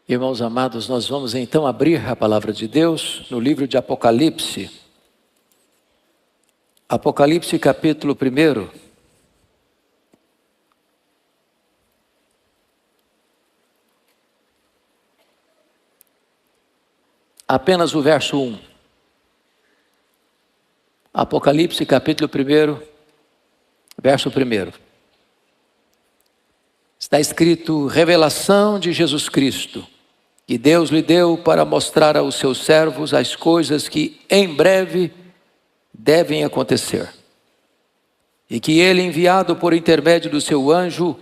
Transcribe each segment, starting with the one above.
Irmãos amados, nós vamos então abrir a palavra de Deus no livro de Apocalipse. Apocalipse capítulo 1. Apenas o verso 1. Apocalipse capítulo 1, verso 1. Está escrito: revelação de Jesus Cristo, que Deus lhe deu para mostrar aos seus servos as coisas que em breve devem acontecer. E que ele, enviado por intermédio do seu anjo,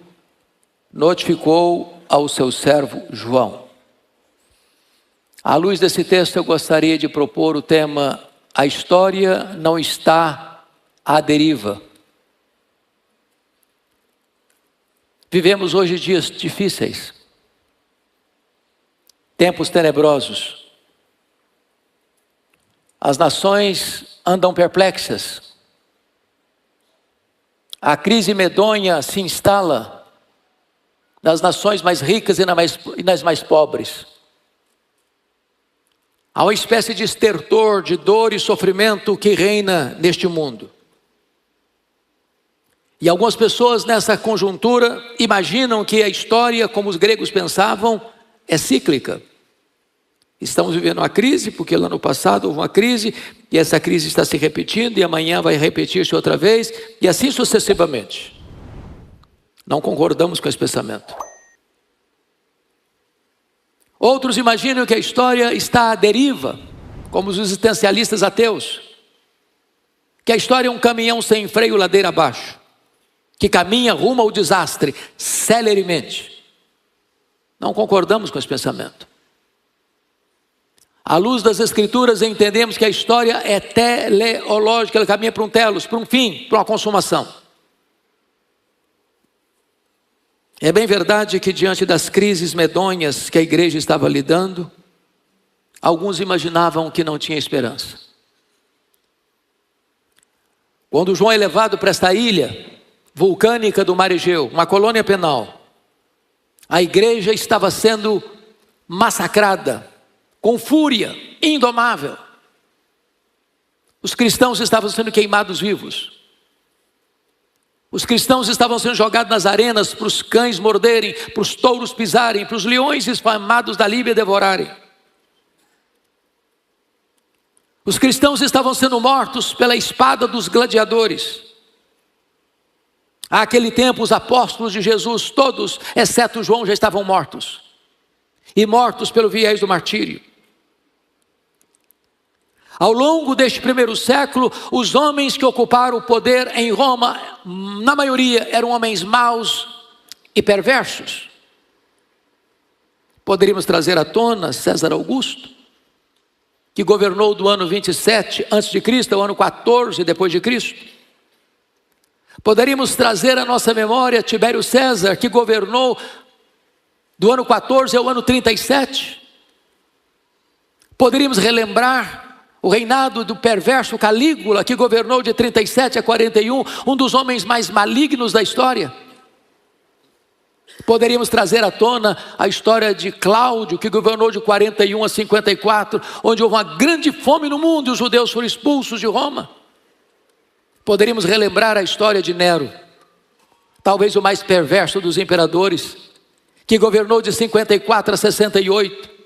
notificou ao seu servo João. À luz desse texto, eu gostaria de propor o tema: a história não está à deriva. Vivemos hoje dias difíceis, tempos tenebrosos. As nações andam perplexas. A crise medonha se instala nas nações mais ricas e nas mais pobres. Há uma espécie de estertor, de dor e sofrimento que reina neste mundo. E algumas pessoas nessa conjuntura imaginam que a história, como os gregos pensavam, é cíclica. Estamos vivendo uma crise, porque lá no passado houve uma crise, e essa crise está se repetindo, e amanhã vai repetir-se outra vez, e assim sucessivamente. Não concordamos com esse pensamento. Outros imaginam que a história está à deriva, como os existencialistas ateus, que a história é um caminhão sem freio ladeira abaixo, que caminha rumo ao desastre, celeremente. Não concordamos com esse pensamento. À luz das Escrituras, entendemos que a história é teleológica, ela caminha para um telos, para um fim, para uma consumação. É bem verdade que diante das crises medonhas que a igreja estava lidando, alguns imaginavam que não tinha esperança. Quando João é levado para esta ilha vulcânica do Mar Egeu, uma colônia penal, a igreja estava sendo massacrada, com fúria indomável. Os cristãos estavam sendo queimados vivos. Os cristãos estavam sendo jogados nas arenas para os cães morderem, para os touros pisarem, para os leões esfamados da Líbia devorarem. Os cristãos estavam sendo mortos pela espada dos gladiadores. Àquele tempo, os apóstolos de Jesus, todos, exceto João, já estavam mortos. E mortos pelo viés do martírio. Ao longo deste primeiro século, os homens que ocuparam o poder em Roma, na maioria, eram homens maus e perversos. Poderíamos trazer à tona César Augusto, que governou do ano 27 a.C. ao ano 14 depois de Cristo. Poderíamos trazer à nossa memória Tibério César, que governou do ano 14 ao ano 37. Poderíamos relembrar o reinado do perverso Calígula, que governou de 37 a 41, um dos homens mais malignos da história. Poderíamos trazer à tona a história de Cláudio, que governou de 41 a 54, onde houve uma grande fome no mundo e os judeus foram expulsos de Roma. Poderíamos relembrar a história de Nero, talvez o mais perverso dos imperadores, que governou de 54 a 68.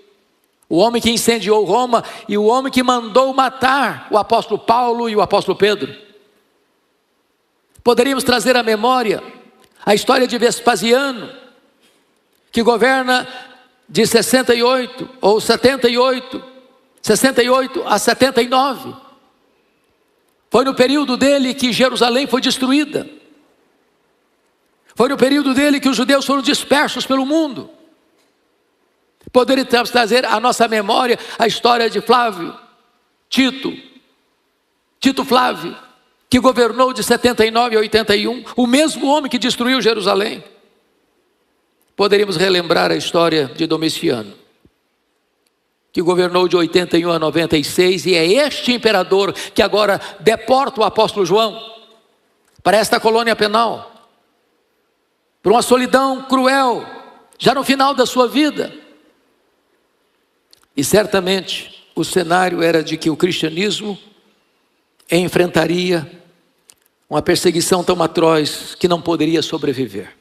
O homem que incendiou Roma e o homem que mandou matar o apóstolo Paulo e o apóstolo Pedro. Poderíamos trazer à memória a história de Vespasiano, que governa de 68 ou 78, 68 a 79. Foi no período dele que Jerusalém foi destruída. Foi no período dele que os judeus foram dispersos pelo mundo. Poderíamos trazer à nossa memória a história de Tito Flávio, que governou de 79 a 81, o mesmo homem que destruiu Jerusalém. Poderíamos relembrar a história de Domiciano, que governou de 81 a 96, e é este imperador que agora deporta o apóstolo João para esta colônia penal, para uma solidão cruel, já no final da sua vida. E certamente o cenário era de que o cristianismo enfrentaria uma perseguição tão atroz que não poderia sobreviver.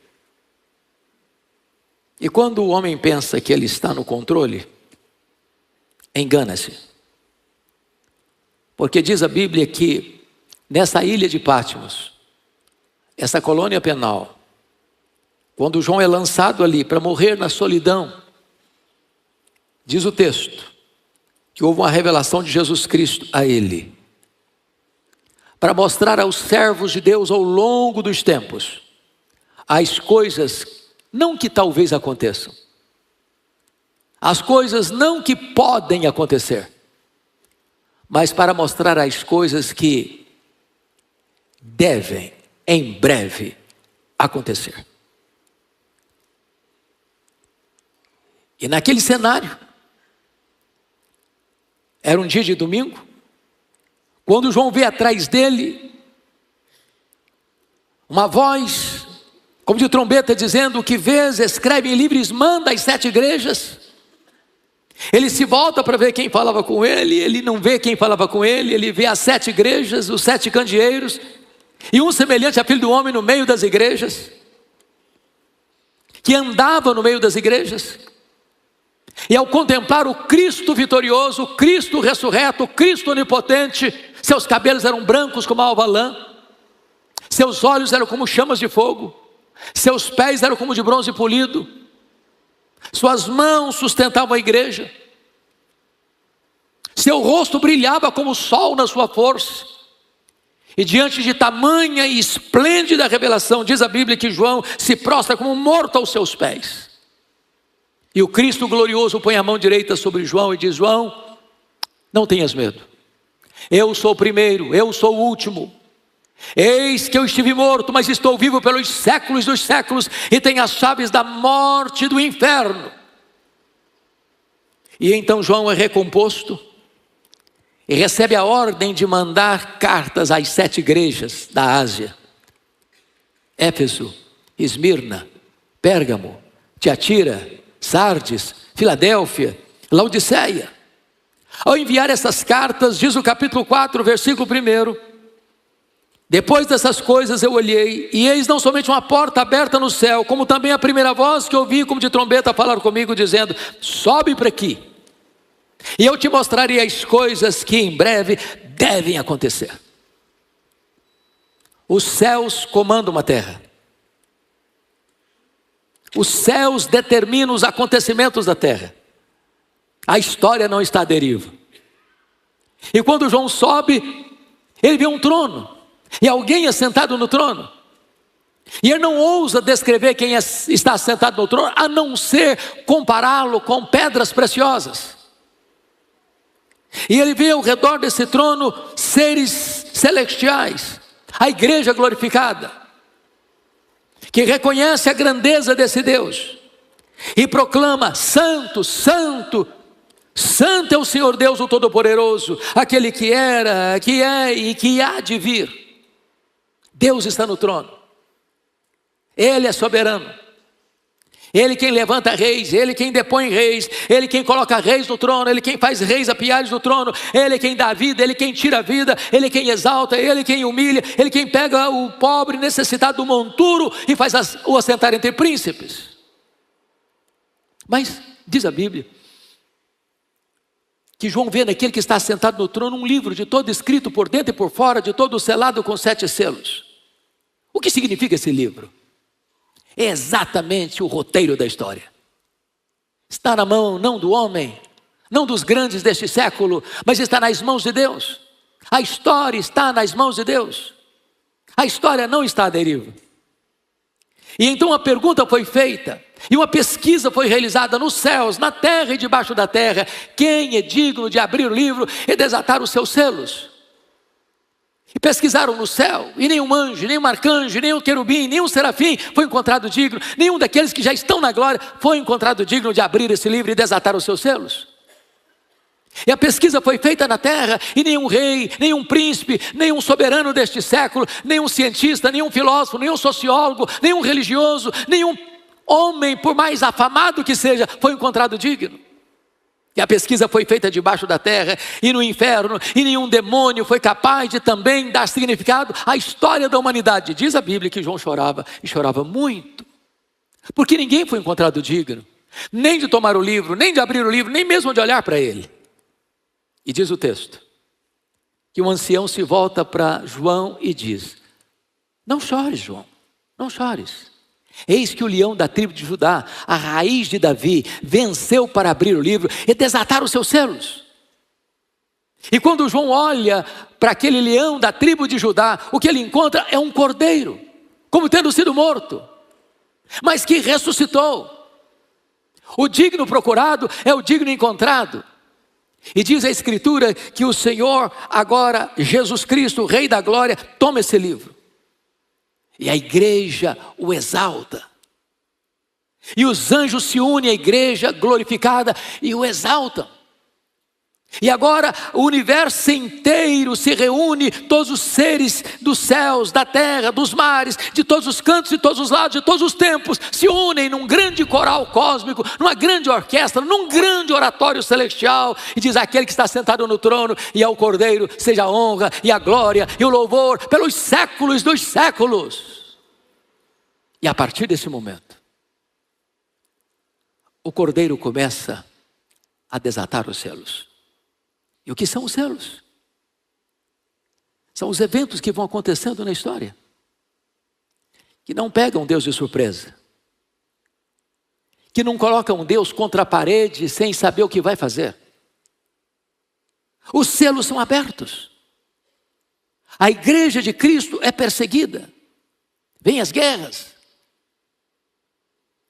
E quando o homem pensa que ele está no controle, engana-se. Porque diz a Bíblia que nessa ilha de Patmos, essa colônia penal, quando João é lançado ali para morrer na solidão, diz o texto que houve uma revelação de Jesus Cristo a ele, para mostrar aos servos de Deus ao longo dos tempos as coisas não que talvez aconteçam, as coisas não que podem acontecer, mas para mostrar as coisas que devem em breve acontecer. E naquele cenário, era um dia de domingo, quando João vê atrás dele uma voz como de trombeta dizendo: o que vês, escreve em livros, manda às 7 igrejas. Ele se volta para ver quem falava com ele, ele não vê quem falava com ele, ele vê as 7 igrejas, os 7 candeeiros, e um semelhante a filho do homem no meio das igrejas, que andava no meio das igrejas. E ao contemplar o Cristo vitorioso, o Cristo ressurreto, o Cristo onipotente, seus cabelos eram brancos como a alva lã, seus olhos eram como chamas de fogo, seus pés eram como de bronze polido, suas mãos sustentavam a igreja, seu rosto brilhava como o sol na sua força. E diante de tamanha e esplêndida revelação, diz a Bíblia que João se prostra como morto aos seus pés. E o Cristo glorioso põe a mão direita sobre João e diz: João, não tenhas medo, eu sou o primeiro, eu sou o último. Eis que eu estive morto, mas estou vivo pelos séculos dos séculos, e tenho as chaves da morte e do inferno. E então João é recomposto, e recebe a ordem de mandar cartas às 7 igrejas da Ásia: Éfeso, Esmirna, Pérgamo, Tiatira, Sardes, Filadélfia, Laodiceia. Ao enviar essas cartas, diz o capítulo 4, versículo 1: depois dessas coisas eu olhei, e eis não somente uma porta aberta no céu, como também a primeira voz que ouvi como de trombeta falar comigo, dizendo: sobe para aqui, e eu te mostrarei as coisas que em breve devem acontecer. Os céus comandam uma terra, os céus determinam os acontecimentos da terra, a história não está à deriva. E quando João sobe, ele vê um trono, e alguém é sentado no trono, e ele não ousa descrever quem está sentado no trono, a não ser compará-lo com pedras preciosas. E ele vê ao redor desse trono seres celestiais, a igreja glorificada, que reconhece a grandeza desse Deus, e proclama: santo, santo, santo é o Senhor Deus o Todo-Poderoso, aquele que era, que é e que há de vir. Deus está no trono, Ele é soberano, Ele quem levanta reis, Ele quem depõe reis, Ele quem coloca reis no trono, Ele quem faz reis apiares no trono, Ele quem dá vida, Ele quem tira a vida, Ele quem exalta, Ele quem humilha, Ele quem pega o pobre necessitado do monturo e faz o assentar entre príncipes. Mas diz a Bíblia que João vê naquele que está sentado no trono um livro de todo escrito por dentro e por fora, de todo selado com 7 selos. O que significa esse livro? É exatamente o roteiro da história. Está na mão não do homem, não dos grandes deste século, mas está nas mãos de Deus. A história está nas mãos de Deus. A história não está à deriva. E então a pergunta foi feita, e uma pesquisa foi realizada nos céus, na terra e debaixo da terra: quem é digno de abrir o livro e desatar os seus selos? E pesquisaram no céu, e nenhum anjo, nenhum arcanjo, nenhum querubim, nenhum serafim foi encontrado digno, nenhum daqueles que já estão na glória foi encontrado digno de abrir esse livro e desatar os seus selos. E a pesquisa foi feita na terra, e nenhum rei, nenhum príncipe, nenhum soberano deste século, nenhum cientista, nenhum filósofo, nenhum sociólogo, nenhum religioso, nenhum homem, por mais afamado que seja, foi encontrado digno. que a pesquisa foi feita debaixo da terra e no inferno, e nenhum demônio foi capaz de também dar significado à história da humanidade. Diz a Bíblia que João chorava, e chorava muito, porque ninguém foi encontrado digno, nem de tomar o livro, nem de abrir o livro, nem mesmo de olhar para ele. E diz o texto, que o ancião se volta para João e diz: não chores, João, não chores. Eis que o leão da tribo de Judá, a raiz de Davi, venceu para abrir o livro e desatar os seus selos. E quando João olha para aquele leão da tribo de Judá, o que ele encontra é um cordeiro, como tendo sido morto, mas que ressuscitou. O digno procurado é o digno encontrado. E diz a Escritura que o Senhor, agora Jesus Cristo, Rei da Glória, toma esse livro. E a igreja o exalta. E os anjos se unem à igreja glorificada e o exaltam. E agora o universo inteiro se reúne, todos os seres dos céus, da terra, dos mares, de todos os cantos, de todos os lados, de todos os tempos, se unem num grande coral cósmico, numa grande orquestra, num grande oratório celestial, e diz: aquele que está sentado no trono e ao Cordeiro, seja a honra e a glória e o louvor pelos séculos dos séculos. E a partir desse momento, o Cordeiro começa a desatar os selos. E o que são os selos? São os eventos que vão acontecendo na história, que não pegam Deus de surpresa, que não colocam Deus contra a parede sem saber o que vai fazer. Os selos são abertos. A igreja de Cristo é perseguida. Vem as guerras,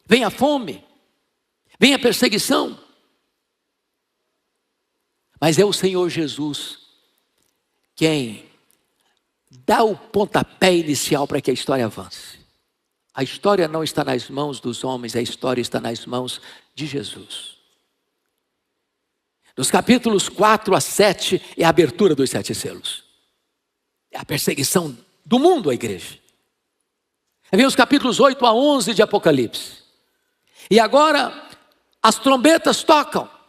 vem a fome, vem a perseguição. Mas é o Senhor Jesus quem dá o pontapé inicial para que a história avance. A história não está nas mãos dos homens, a história está nas mãos de Jesus. Nos capítulos 4 a 7 é a abertura dos 7 selos. É a perseguição do mundo à igreja. Vem os capítulos 8 a 11 de Apocalipse. E agora as trombetas tocam.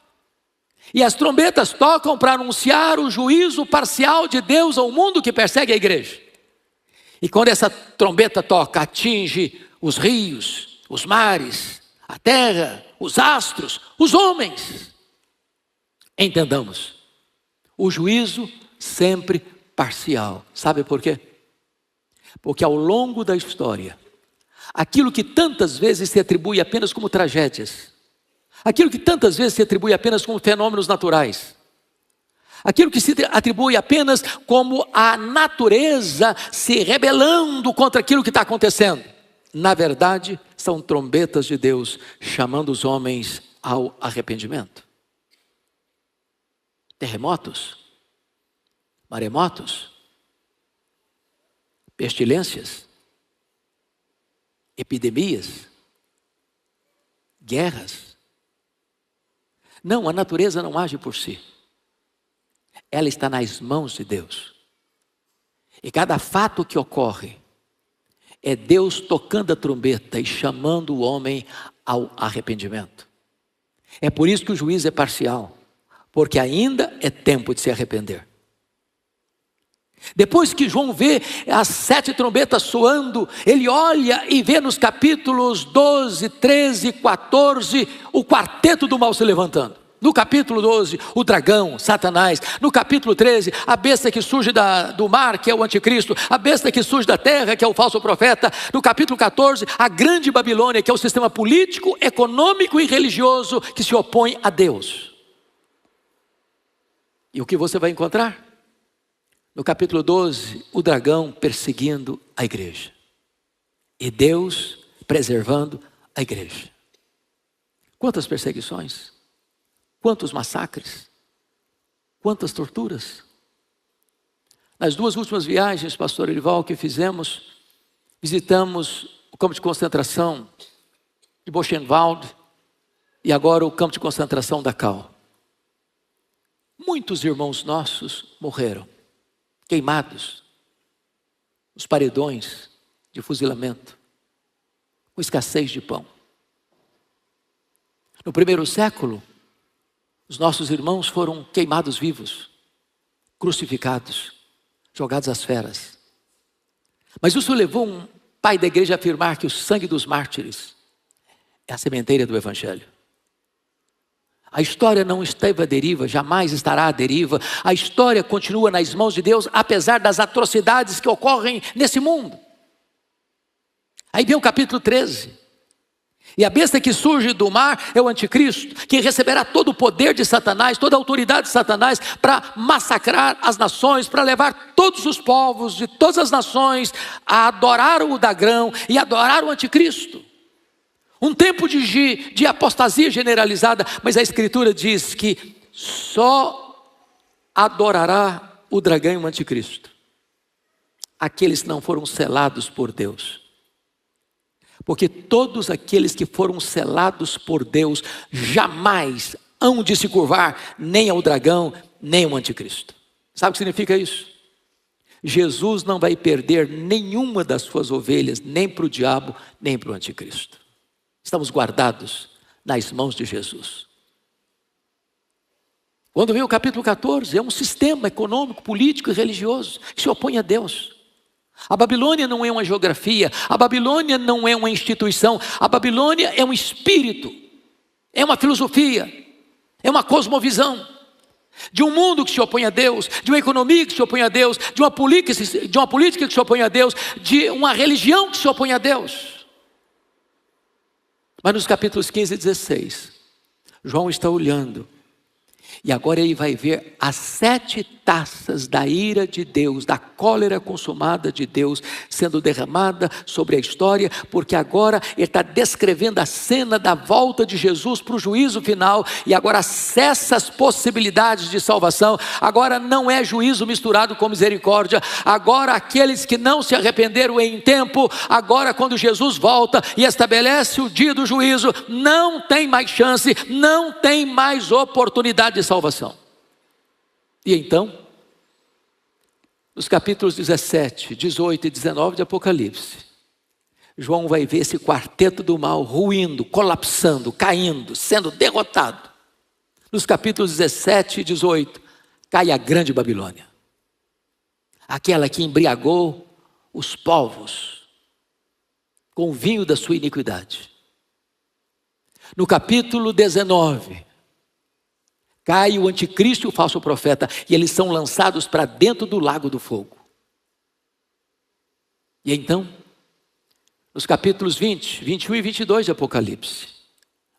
E as trombetas tocam para anunciar o juízo parcial de Deus ao mundo que persegue a igreja. E quando essa trombeta toca, atinge os rios, os mares, a terra, os astros, os homens. Entendamos, o juízo sempre parcial. Sabe por quê? Porque ao longo da história, aquilo que tantas vezes se atribui apenas como tragédias, aquilo que tantas vezes se atribui apenas como fenômenos naturais, aquilo que se atribui apenas como a natureza se rebelando contra aquilo que está acontecendo, na verdade, são trombetas de Deus chamando os homens ao arrependimento. Terremotos, maremotos, pestilências, epidemias, guerras. Não, a natureza não age por si. Ela está nas mãos de Deus. E cada fato que ocorre é Deus tocando a trombeta e chamando o homem ao arrependimento. É por isso que o juízo é parcial, porque ainda é tempo de se arrepender. Depois que João vê as 7 trombetas soando, ele olha e vê nos capítulos 12, 13, 14, o quarteto do mal se levantando. No capítulo 12, o dragão, Satanás. No capítulo 13, a besta que surge do mar, que é o anticristo. A besta que surge da terra, que é o falso profeta. No capítulo 14, a grande Babilônia, que é o sistema político, econômico e religioso que se opõe a Deus. E o que você vai encontrar? No capítulo 12, o dragão perseguindo a igreja. E Deus preservando a igreja. Quantas perseguições? Quantos massacres? Quantas torturas? Nas 2 últimas viagens, pastor Erival, que fizemos, visitamos o campo de concentração de Buchenwald e agora o campo de concentração da Dachau. Muitos irmãos nossos morreram, queimados, nos paredões de fuzilamento, com escassez de pão. No primeiro século, Os nossos irmãos foram queimados vivos, crucificados, jogados às feras. Mas isso levou um pai da igreja a afirmar que o sangue dos mártires é a sementeira do Evangelho. A história não esteve à deriva, jamais estará à deriva. A história continua nas mãos de Deus, apesar das atrocidades que ocorrem nesse mundo. Aí vem o capítulo 13. E a besta que surge do mar é o anticristo, que receberá todo o poder de Satanás, toda a autoridade de Satanás, para massacrar as nações, para levar todos os povos de todas as nações a adorar o dragão e adorar o anticristo. Um tempo de apostasia generalizada, mas a Escritura diz que só adorará o dragão e o anticristo aqueles que não foram selados por Deus. Porque todos aqueles que foram selados por Deus jamais hão de se curvar nem ao dragão, nem ao anticristo. Sabe o que significa isso? Jesus não vai perder nenhuma das suas ovelhas, nem para o diabo, nem para o anticristo. Estamos guardados nas mãos de Jesus. Quando vem o capítulo 14, é um sistema econômico, político e religioso que se opõe a Deus. A Babilônia não é uma geografia, a Babilônia não é uma instituição, a Babilônia é um espírito, é uma filosofia, é uma cosmovisão. De um mundo que se opõe a Deus, de uma economia que se opõe a Deus, de uma política que se opõe a Deus, de uma religião que se opõe a Deus. Mas nos capítulos 15 e 16, João está olhando, e agora ele vai ver as 7 taças da ira de Deus, da cólera consumada de Deus, sendo derramada sobre a história, porque agora ele está descrevendo a cena da volta de Jesus para o juízo final, e agora cessa as possibilidades de salvação. Agora não é juízo misturado com misericórdia, agora aqueles que não se arrependeram em tempo, agora quando Jesus volta e estabelece o dia do juízo, não tem mais chance, não tem mais oportunidade de salvação. E então, nos capítulos 17, 18 e 19 de Apocalipse, João vai ver esse quarteto do mal ruindo, colapsando, caindo, sendo derrotado. Nos capítulos 17 e 18, cai a grande Babilônia, aquela que embriagou os povos com o vinho da sua iniquidade. No capítulo 19, cai o anticristo e o falso profeta, e eles são lançados para dentro do lago do fogo. E então, nos capítulos 20, 21 e 22 de Apocalipse,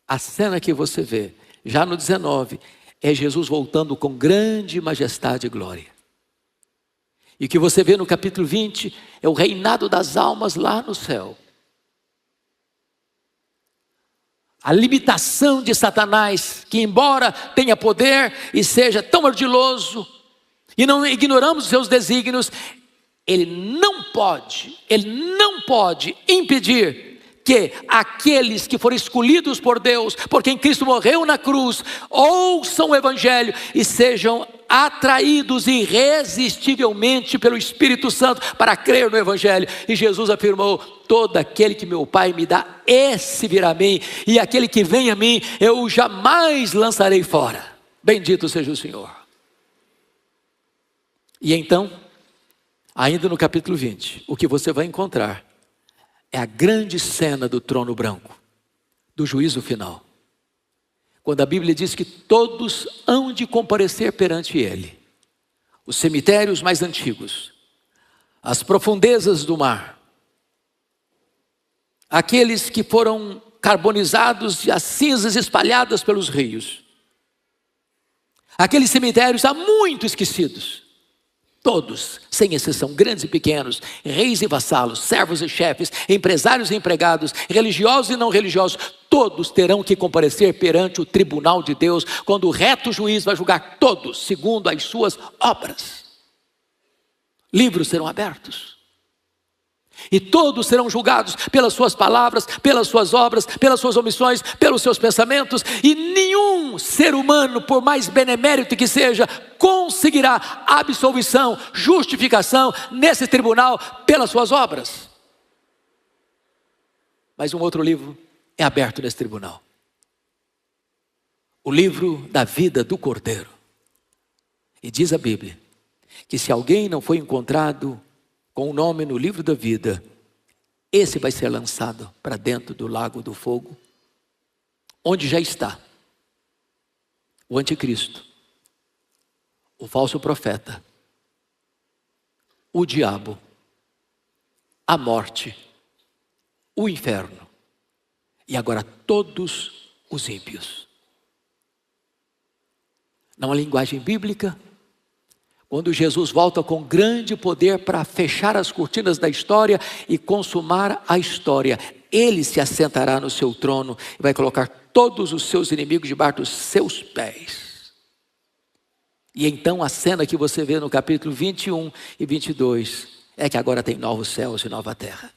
a cena que você vê, já no 19, é Jesus voltando com grande majestade e glória. E o que você vê no capítulo 20 é o reinado das almas lá no céu. A limitação de Satanás, que embora tenha poder e seja tão ardiloso, e não ignoramos os seus desígnios, ele não pode impedir que aqueles que foram escolhidos por Deus, por quem Cristo morreu na cruz, ouçam o Evangelho e sejam atraídos irresistivelmente pelo Espírito Santo para crer no Evangelho. E Jesus afirmou: todo aquele que meu Pai me dá, esse virá a mim, e aquele que vem a mim, eu jamais lançarei fora. Bendito seja o Senhor. E então, ainda no capítulo 20, o que você vai encontrar é a grande cena do trono branco, do juízo final. Quando a Bíblia diz que todos hão de comparecer perante Ele. Os cemitérios mais antigos, as profundezas do mar, aqueles que foram carbonizados e as cinzas espalhadas pelos rios, aqueles cemitérios há muito esquecidos. Todos, sem exceção, grandes e pequenos, reis e vassalos, servos e chefes, empresários e empregados, religiosos e não religiosos, todos terão que comparecer perante o tribunal de Deus, quando o reto juiz vai julgar todos segundo as suas obras. Livros serão abertos, e todos serão julgados pelas suas palavras, pelas suas obras, pelas suas omissões, pelos seus pensamentos, e nenhum ser humano, por mais benemérito que seja, conseguirá absolvição, justificação nesse tribunal pelas suas obras. Mas um outro livro é aberto nesse tribunal. o livro da vida do Cordeiro. E diz a Bíblia que se alguém não foi encontrado com o nome no livro da vida, esse vai ser lançado para dentro do lago do fogo, onde já está o anticristo, o falso profeta, o diabo, a morte, o inferno e agora todos os ímpios. Numa linguagem bíblica, quando Jesus volta com grande poder para fechar as cortinas da história e consumar a história, Ele se assentará no seu trono e vai colocar todos os seus inimigos debaixo dos seus pés. E então a cena que você vê no capítulo 21 e 22 é que agora tem novos céus e nova terra.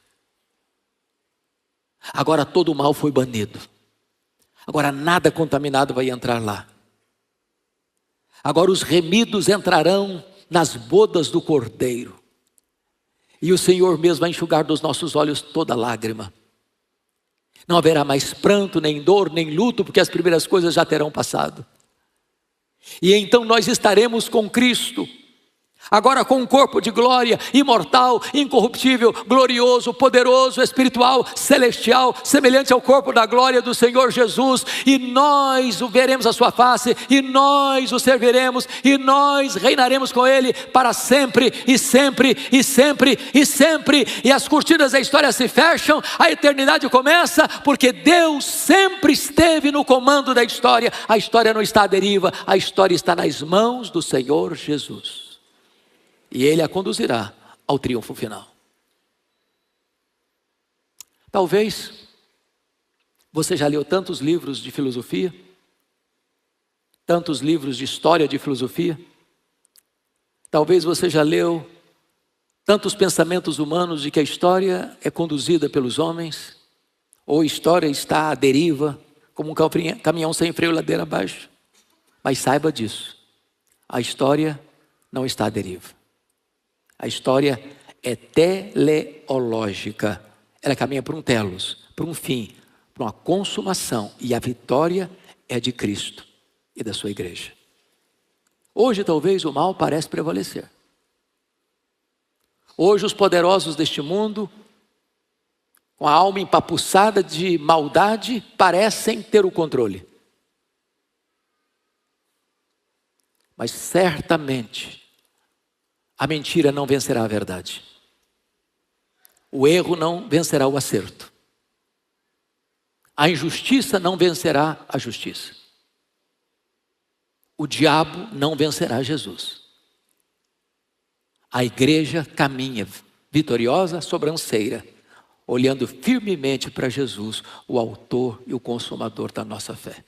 Agora todo o mal foi banido. Agora nada contaminado vai entrar lá. Agora os remidos entrarão nas bodas do Cordeiro. E o Senhor mesmo vai enxugar dos nossos olhos toda lágrima. Não haverá mais pranto, nem dor, nem luto, porque as primeiras coisas já terão passado. E então nós estaremos com Cristo. Agora com um corpo de glória, imortal, incorruptível, glorioso, poderoso, espiritual, celestial, semelhante ao corpo da glória do Senhor Jesus. E nós o veremos a sua face, e nós o serviremos, e nós reinaremos com Ele para sempre, e sempre, e sempre, e sempre. E as cortinas da história se fecham, a eternidade começa, porque Deus sempre esteve no comando da história. A história não está à deriva, a história está nas mãos do Senhor Jesus. E Ele a conduzirá ao triunfo final. Talvez você já leu tantos livros de filosofia, tantos livros de história de filosofia. Talvez você já leu tantos pensamentos humanos de que a história é conduzida pelos homens, ou a história está à deriva, como um caminhão sem freio ladeira abaixo. Mas saiba disso, a história não está à deriva. A história é teleológica. Ela caminha para um telos, para um fim, para uma consumação. E a vitória é de Cristo e da sua igreja. Hoje talvez o mal parece prevalecer. Hoje os poderosos deste mundo, com a alma empapuçada de maldade, parecem ter o controle. Mas certamente a mentira não vencerá a verdade. O erro não vencerá o acerto. A injustiça não vencerá a justiça. O diabo não vencerá Jesus. A igreja caminha vitoriosa, sobranceira, olhando firmemente para Jesus, o autor e o consumador da nossa fé.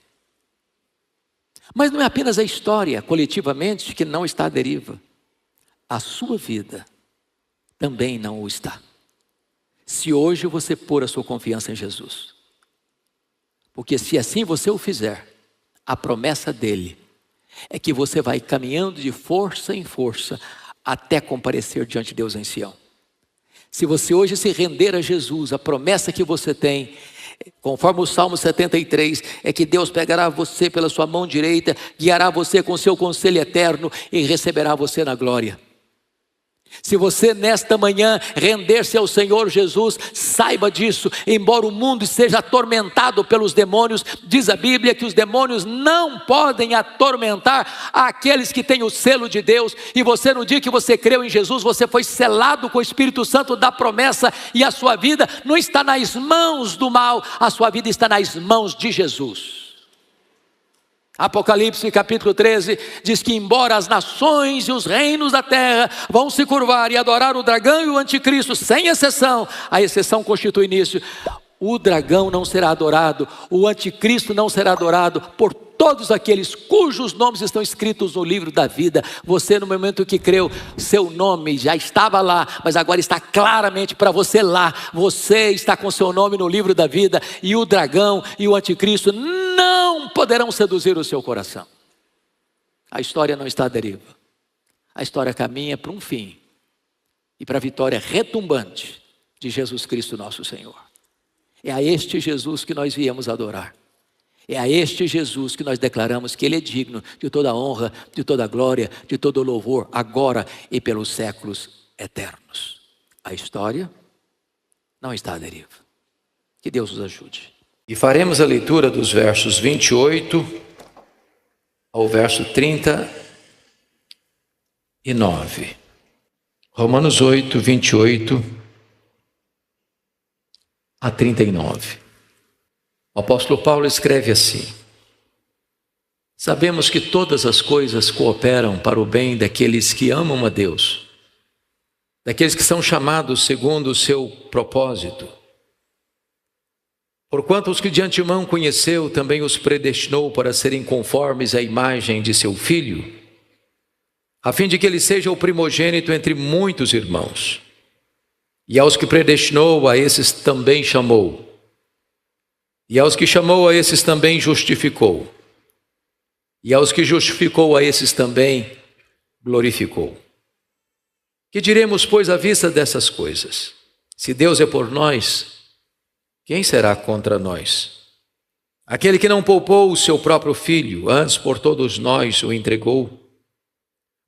Mas não é apenas a história, coletivamente, que não está à deriva. A sua vida também não o está. Se hoje você pôr a sua confiança em Jesus. Porque se assim você o fizer, a promessa dele é que você vai caminhando de força em força até comparecer diante de Deus em Sião. Se você hoje se render a Jesus, a promessa que você tem, conforme o Salmo 73, é que Deus pegará você pela sua mão direita, guiará você com seu conselho eterno e receberá você na glória. Se você nesta manhã render-se ao Senhor Jesus, saiba disso, embora o mundo esteja atormentado pelos demônios, diz a Bíblia que os demônios não podem atormentar aqueles que têm o selo de Deus. E você, no dia que você creu em Jesus, você foi selado com o Espírito Santo da promessa, e a sua vida não está nas mãos do mal, a sua vida está nas mãos de Jesus. Apocalipse capítulo 13 diz que embora as nações e os reinos da terra vão se curvar e adorar o dragão e o anticristo, sem exceção, a exceção constitui início, o dragão não será adorado, o anticristo não será adorado por todos aqueles cujos nomes estão escritos no livro da vida. Você, no momento que creu, seu nome já estava lá, mas agora está claramente para você lá. Você está com seu nome no livro da vida, e o dragão e o anticristo não poderão seduzir o seu coração. A história não está à deriva. A história caminha para um fim e para a vitória retumbante de Jesus Cristo nosso Senhor. É a este Jesus que nós viemos adorar. É a este Jesus que nós declaramos que Ele é digno de toda a honra, de toda a glória, de todo o louvor, agora e pelos séculos eternos. A história não está à deriva. Que Deus nos ajude. E faremos a leitura dos versos 28 ao verso 39. Romanos 8, 28 a 39. O apóstolo Paulo escreve assim: sabemos que todas as coisas cooperam para o bem daqueles que amam a Deus, daqueles que são chamados segundo o seu propósito. Porquanto os que de antemão conheceu, também os predestinou para serem conformes à imagem de seu Filho, a fim de que ele seja o primogênito entre muitos irmãos. E aos que predestinou, a esses também chamou. E aos que chamou, a esses também justificou. E aos que justificou, a esses também glorificou. Que diremos, pois, à vista dessas coisas? Se Deus é por nós, quem será contra nós? Aquele que não poupou o seu próprio filho, antes por todos nós o entregou,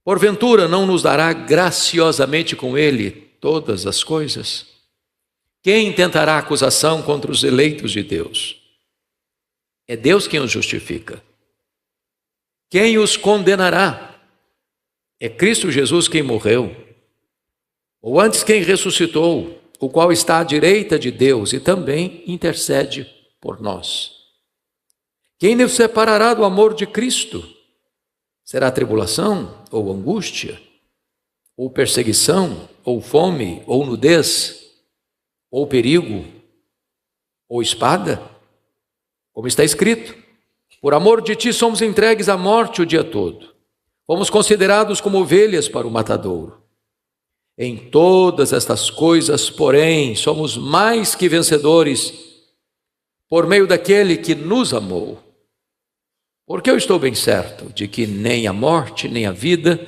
porventura não nos dará graciosamente com ele todas as coisas? Quem tentará acusação contra os eleitos de Deus? É Deus quem os justifica. Quem os condenará? É Cristo Jesus quem morreu, ou antes quem ressuscitou, o qual está à direita de Deus e também intercede por nós. Quem nos separará do amor de Cristo? Será tribulação, ou angústia, ou perseguição, ou fome, ou nudez, ou perigo, ou espada? Como está escrito: por amor de ti somos entregues à morte o dia todo. Fomos considerados como ovelhas para o matadouro. Em todas estas coisas, porém, somos mais que vencedores por meio daquele que nos amou. Porque eu estou bem certo de que nem a morte, nem a vida,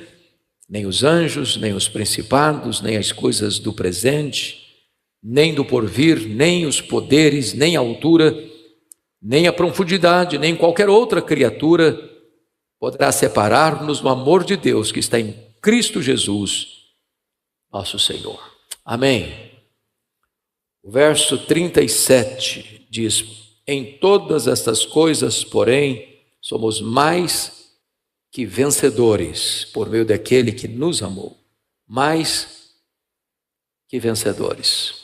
nem os anjos, nem os principados, nem as coisas do presente, nem do porvir, nem os poderes, nem a altura, nem a profundidade, nem qualquer outra criatura poderá separar-nos do amor de Deus que está em Cristo Jesus, nosso Senhor. Amém. O verso 37 diz: em todas estas coisas, porém, somos mais que vencedores por meio daquele que nos amou. Mais que vencedores.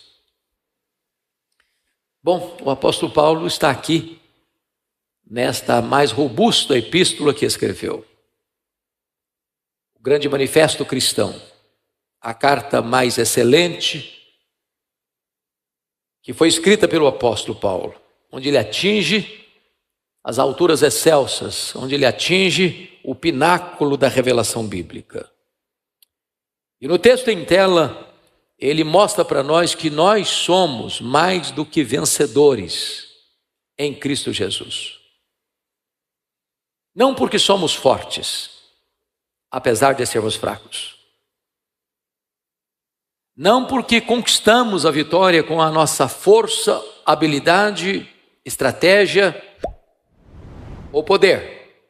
Bom, o apóstolo Paulo está aqui nesta mais robusta epístola que escreveu. O grande manifesto cristão. A carta mais excelente que foi escrita pelo apóstolo Paulo, onde ele atinge as alturas excelsas, onde ele atinge o pináculo da revelação bíblica. E no texto em tela, ele mostra para nós que nós somos mais do que vencedores em Cristo Jesus. Não porque somos fortes, apesar de sermos fracos. Não porque conquistamos a vitória com a nossa força, habilidade, estratégia ou poder,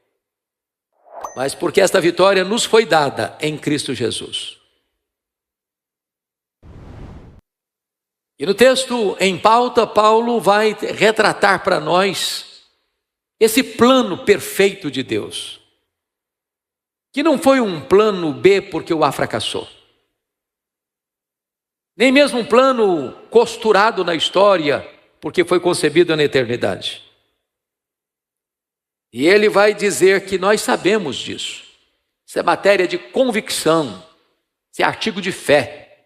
mas porque esta vitória nos foi dada em Cristo Jesus. E no texto em pauta, Paulo vai retratar para nós esse plano perfeito de Deus, que não foi um plano B porque o A fracassou. Nem mesmo um plano costurado na história, porque foi concebido na eternidade. E ele vai dizer que nós sabemos disso. Isso é matéria de convicção, isso é artigo de fé.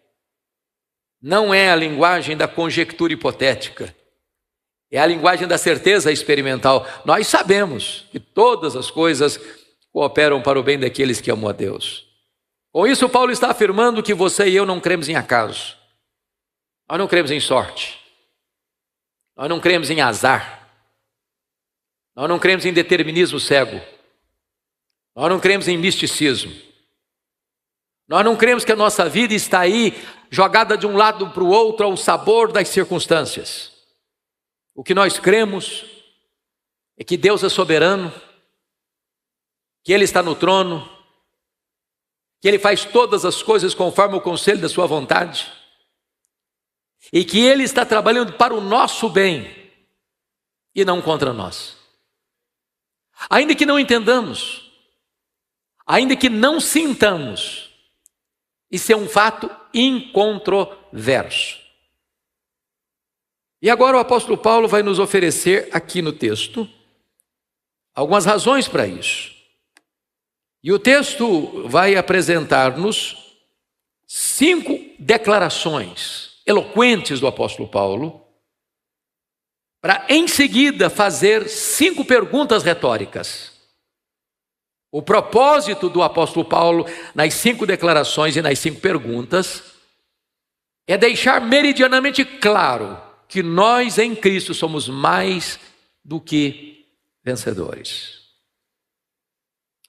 Não é a linguagem da conjectura hipotética, é a linguagem da certeza experimental. Nós sabemos que todas as coisas cooperam para o bem daqueles que amam a Deus. Com isso, Paulo está afirmando que você e eu não cremos em acaso. Nós não cremos em sorte, nós não cremos em azar, nós não cremos em determinismo cego, nós não cremos em misticismo, nós não cremos que a nossa vida está aí jogada de um lado para o outro ao sabor das circunstâncias. O que nós cremos é que Deus é soberano, que Ele está no trono, que Ele faz todas as coisas conforme o conselho da sua vontade, e que Ele está trabalhando para o nosso bem e não contra nós. Ainda que não entendamos, ainda que não sintamos, isso é um fato incontroverso. E agora o apóstolo Paulo vai nos oferecer aqui no texto algumas razões para isso. E o texto vai apresentar-nos 5 declarações eloquentes do apóstolo Paulo, para em seguida fazer 5 perguntas retóricas. O propósito do apóstolo Paulo nas 5 declarações e nas 5 perguntas é deixar meridianamente claro que nós em Cristo somos mais do que vencedores.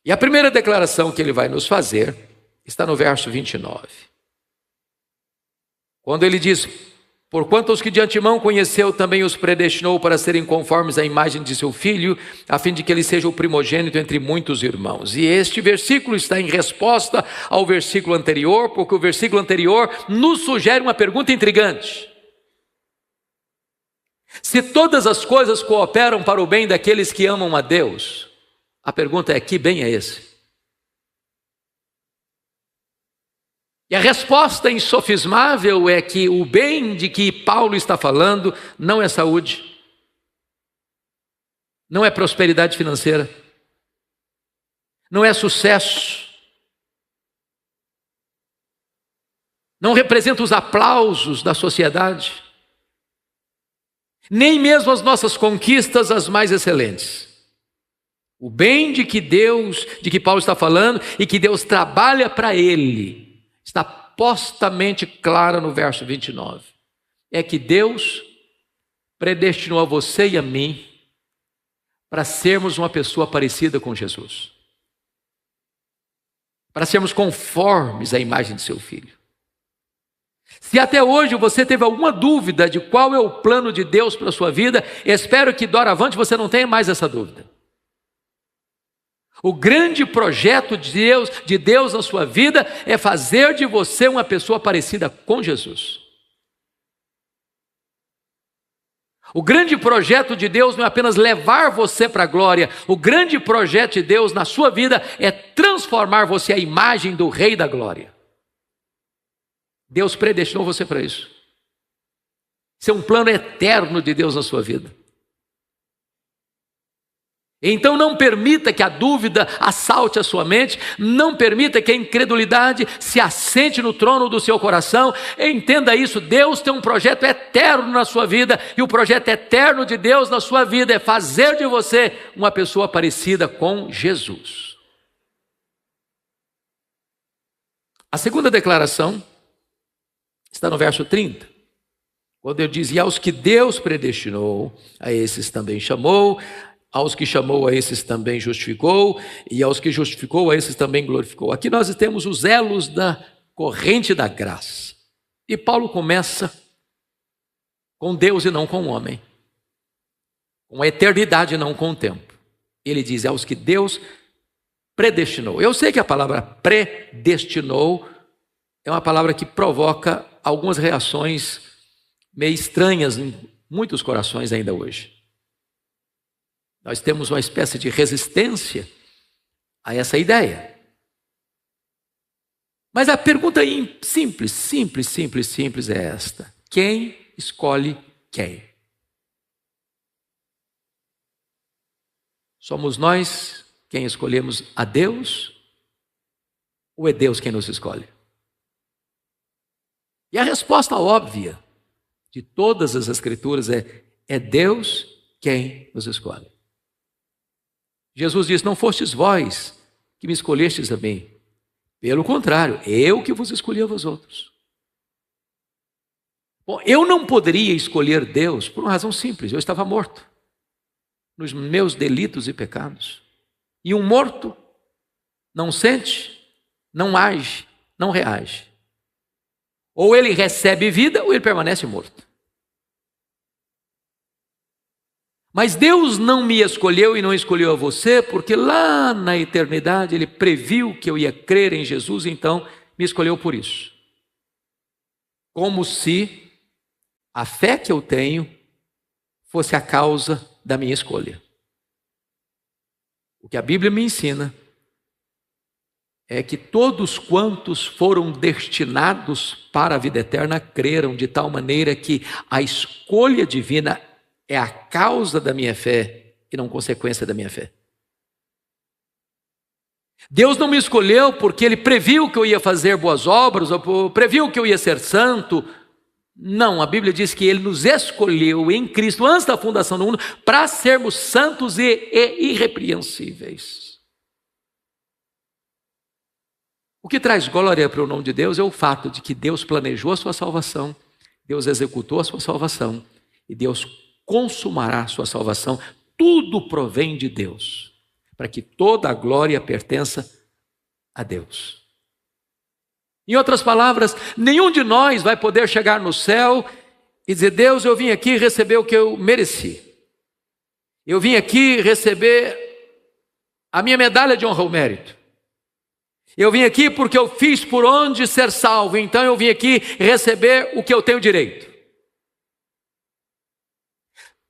E a primeira declaração que ele vai nos fazer está no verso 29. Quando ele diz: porquanto os que de antemão conheceu, também os predestinou para serem conformes à imagem de seu Filho, a fim de que ele seja o primogênito entre muitos irmãos. E este versículo está em resposta ao versículo anterior, porque o versículo anterior nos sugere uma pergunta intrigante. Se todas as coisas cooperam para o bem daqueles que amam a Deus, a pergunta é: que bem é esse? E a resposta insofismável é que o bem de que Paulo está falando não é saúde, não é prosperidade financeira, não é sucesso, não representa os aplausos da sociedade, nem mesmo as nossas conquistas as mais excelentes. O bem de que Paulo está falando e que Deus trabalha para ele, está postamente clara no verso 29. É que Deus predestinou a você e a mim para sermos uma pessoa parecida com Jesus, para sermos conformes à imagem de seu Filho. Se até hoje você teve alguma dúvida de qual é o plano de Deus para a sua vida, espero que doravante você não tenha mais essa dúvida. O grande projeto de Deus na sua vida é fazer de você uma pessoa parecida com Jesus. O grande projeto de Deus não é apenas levar você para a glória. O grande projeto de Deus na sua vida é transformar você à imagem do Rei da Glória. Deus predestinou você para isso. Isso é um plano eterno de Deus na sua vida. Então não permita que a dúvida assalte a sua mente, não permita que a incredulidade se assente no trono do seu coração. Entenda isso: Deus tem um projeto eterno na sua vida, e o projeto eterno de Deus na sua vida é fazer de você uma pessoa parecida com Jesus. A segunda declaração está no verso 30, quando ele diz: e aos que Deus predestinou, a esses também chamou, aos que chamou, a esses também justificou, e aos que justificou, a esses também glorificou. Aqui nós temos os elos da corrente da graça. E Paulo começa com Deus e não com o homem, com a eternidade e não com o tempo. Ele diz: aos que Deus predestinou. Eu sei que a palavra predestinou é uma palavra que provoca algumas reações meio estranhas em muitos corações ainda hoje. Nós temos uma espécie de resistência a essa ideia. Mas a pergunta simples é esta: quem escolhe quem? Somos nós quem escolhemos a Deus, ou é Deus quem nos escolhe? E a resposta óbvia de todas as Escrituras é Deus quem nos escolhe. Jesus diz: não fostes vós que me escolhestes a mim, pelo contrário, eu que vos escolhi a vós outros. Bom, eu não poderia escolher Deus por uma razão simples: eu estava morto nos meus delitos e pecados. E um morto não sente, não age, não reage. Ou ele recebe vida, ou ele permanece morto. Mas Deus não me escolheu e não escolheu a você, porque lá na eternidade Ele previu que eu ia crer em Jesus, então me escolheu por isso. Como se a fé que eu tenho fosse a causa da minha escolha. O que a Bíblia me ensina é que todos quantos foram destinados para a vida eterna creram, de tal maneira que a escolha divina é a causa da minha fé e não consequência da minha fé. Deus não me escolheu porque Ele previu que eu ia fazer boas obras, ou previu que eu ia ser santo. Não, a Bíblia diz que Ele nos escolheu em Cristo antes da fundação do mundo para sermos santos e irrepreensíveis. O que traz glória para o nome de Deus é o fato de que Deus planejou a sua salvação, Deus executou a sua salvação e Deus consumará a sua salvação. Tudo provém de Deus, para que toda a glória pertença a Deus. Em outras palavras, nenhum de nós vai poder chegar no céu e dizer: Deus, eu vim aqui receber o que eu mereci. Eu vim aqui receber a minha medalha de honra ao mérito. Eu vim aqui porque eu fiz por onde ser salvo, então eu vim aqui receber o que eu tenho direito.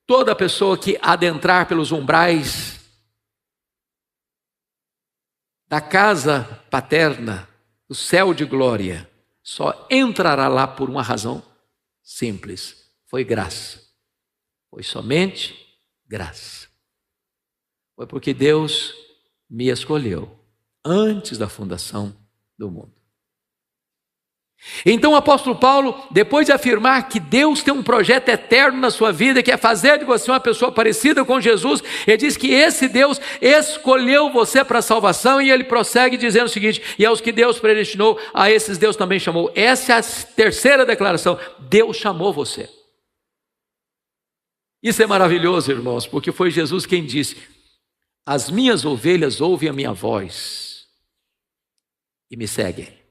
Toda pessoa que adentrar pelos umbrais da casa paterna, do céu de glória, só entrará lá por uma razão simples: foi graça. Foi somente graça. Foi porque Deus me escolheu antes da fundação do mundo. Então o apóstolo Paulo, depois de afirmar que Deus tem um projeto eterno na sua vida, que é fazer de você uma pessoa parecida com Jesus, ele diz que esse Deus escolheu você para a salvação, e ele prossegue dizendo o seguinte: e aos que Deus predestinou, a esses Deus também chamou. Essa é a terceira declaração: Deus chamou você. Isso é maravilhoso, irmãos, porque foi Jesus quem disse: as minhas ovelhas ouvem a minha voz e me seguem.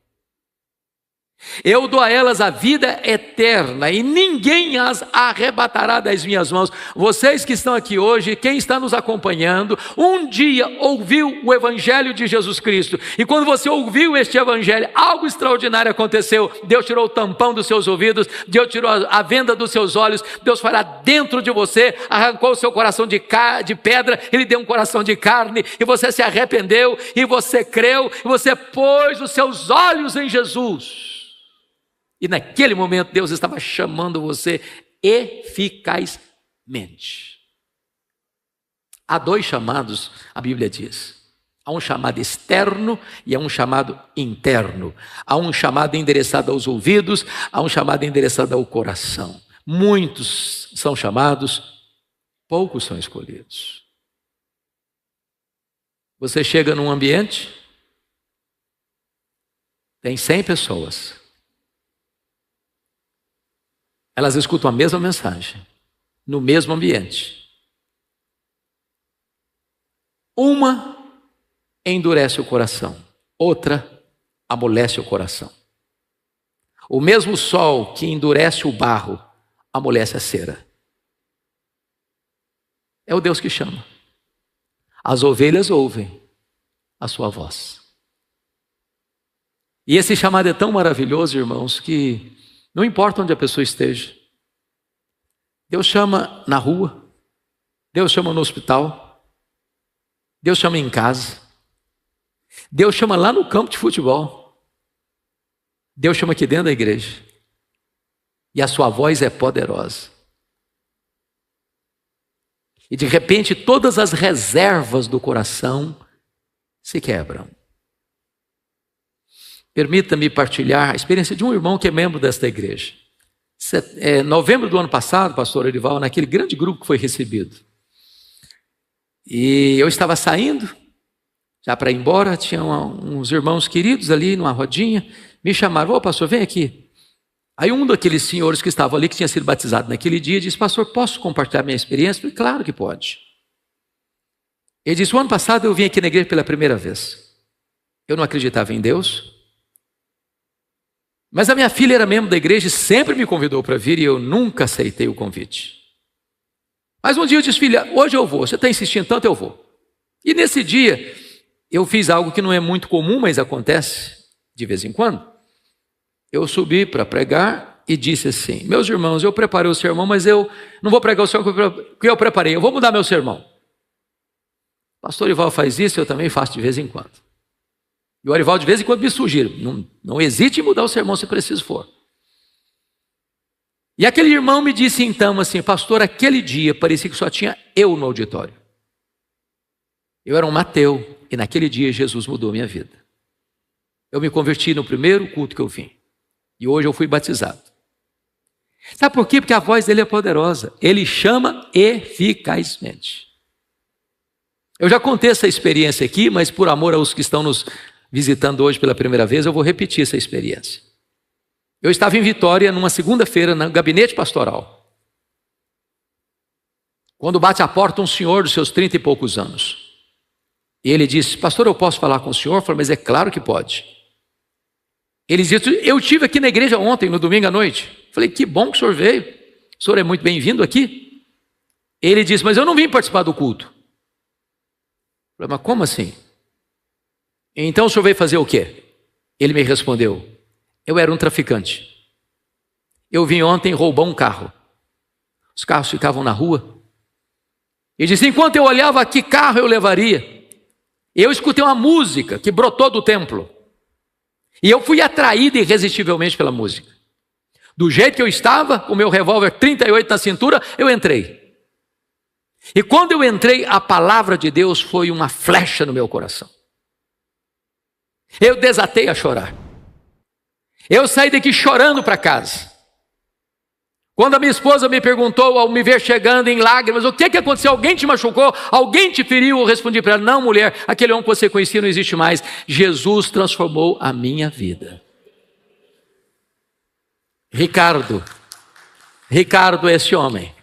Eu dou a elas a vida eterna e ninguém as arrebatará das minhas mãos. Vocês que estão aqui hoje, quem está nos acompanhando, um dia ouviu o Evangelho de Jesus Cristo, e quando você ouviu este Evangelho, algo extraordinário aconteceu. Deus tirou o tampão dos seus ouvidos, Deus tirou a venda dos seus olhos, Deus foi lá dentro de você, arrancou o seu coração de pedra, Ele deu um coração de carne, e você se arrependeu, e você creu, e você pôs os seus olhos em Jesus. E naquele momento Deus estava chamando você eficazmente. Há dois chamados, a Bíblia diz. Há um chamado externo e há um chamado interno. Há um chamado endereçado aos ouvidos, há um chamado endereçado ao coração. Muitos são chamados, poucos são escolhidos. Você chega num ambiente, tem 100 pessoas. Elas escutam a mesma mensagem, no mesmo ambiente. Uma endurece o coração, outra amolece o coração. O mesmo sol que endurece o barro, amolece a cera. É o Deus que chama. As ovelhas ouvem a sua voz. E esse chamado é tão maravilhoso, irmãos, que não importa onde a pessoa esteja. Deus chama na rua, Deus chama no hospital, Deus chama em casa, Deus chama lá no campo de futebol, Deus chama aqui dentro da igreja. E a sua voz é poderosa. E de repente todas as reservas do coração se quebram. Permita-me partilhar a experiência de um irmão que é membro desta igreja. Novembro do ano passado, pastor Erival, naquele grande grupo que foi recebido. E eu estava saindo, já para ir embora, tinha uns irmãos queridos ali numa rodinha, me chamaram: ô pastor, vem aqui. Aí um daqueles senhores que estavam ali, que tinha sido batizado naquele dia, disse: pastor, posso compartilhar minha experiência? Eu falei: claro que pode. Ele disse: o ano passado eu vim aqui na igreja pela primeira vez. Eu não acreditava em Deus, mas a minha filha era membro da igreja e sempre me convidou para vir, e eu nunca aceitei o convite. Mas um dia eu disse: filha, hoje eu vou, você está insistindo tanto, eu vou. E nesse dia, eu fiz algo que não é muito comum, mas acontece de vez em quando. Eu subi para pregar e disse assim: meus irmãos, eu preparei o sermão, mas eu não vou pregar o sermão que eu preparei, eu vou mudar meu sermão. O pastor Orival faz isso, eu também faço de vez em quando. E o Orival de vez em quando me sugere: não hesite em mudar o sermão se preciso for. E aquele irmão me disse então assim: pastor, aquele dia parecia que só tinha eu no auditório. Eu era um ateu e naquele dia Jesus mudou a minha vida. Eu me converti no primeiro culto que eu vim. E hoje eu fui batizado. Sabe por quê? Porque a voz dele é poderosa. Ele chama eficazmente. Eu já contei essa experiência aqui, mas por amor aos que estão nos visitando hoje pela primeira vez, eu vou repetir essa experiência. Eu estava em Vitória numa segunda-feira no gabinete pastoral. Quando bate à porta um senhor dos seus 30 e poucos anos. E ele disse: pastor, eu posso falar com o senhor? Eu falei: mas é claro que pode. Ele disse: eu estive aqui na igreja ontem, no domingo à noite. Eu falei: que bom que o senhor veio. O senhor é muito bem-vindo aqui. Ele disse: mas eu não vim participar do culto. Eu falei: mas como assim? Então o senhor veio fazer o quê? Ele me respondeu: eu era um traficante. Eu vim ontem roubar um carro. Os carros ficavam na rua. Ele disse: enquanto eu olhava que carro eu levaria, eu escutei uma música que brotou do templo. E eu fui atraído irresistivelmente pela música. Do jeito que eu estava, com o meu revólver 38 na cintura, eu entrei. E quando eu entrei, a palavra de Deus foi uma flecha no meu coração. Eu desatei a chorar. Eu saí daqui chorando para casa. Quando a minha esposa me perguntou, ao me ver chegando em lágrimas: o que aconteceu? Alguém te machucou? Alguém te feriu? Eu respondi para ela: não, mulher, aquele homem que você conhecia não existe mais. Jesus transformou a minha vida. Ricardo é esse homem.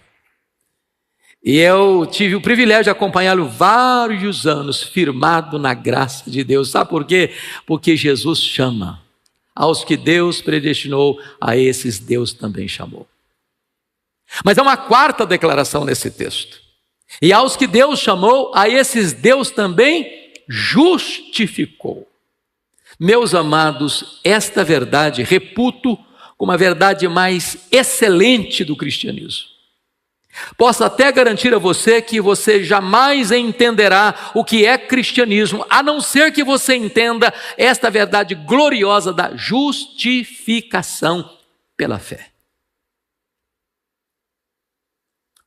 E eu tive o privilégio de acompanhá-lo vários anos, firmado na graça de Deus. Sabe por quê? Porque Jesus chama. Aos que Deus predestinou, a esses Deus também chamou. Mas há uma quarta declaração nesse texto. E aos que Deus chamou, a esses Deus também justificou. Meus amados, esta verdade reputo como a verdade mais excelente do cristianismo. Posso até garantir a você que você jamais entenderá o que é cristianismo, a não ser que você entenda esta verdade gloriosa da justificação pela fé.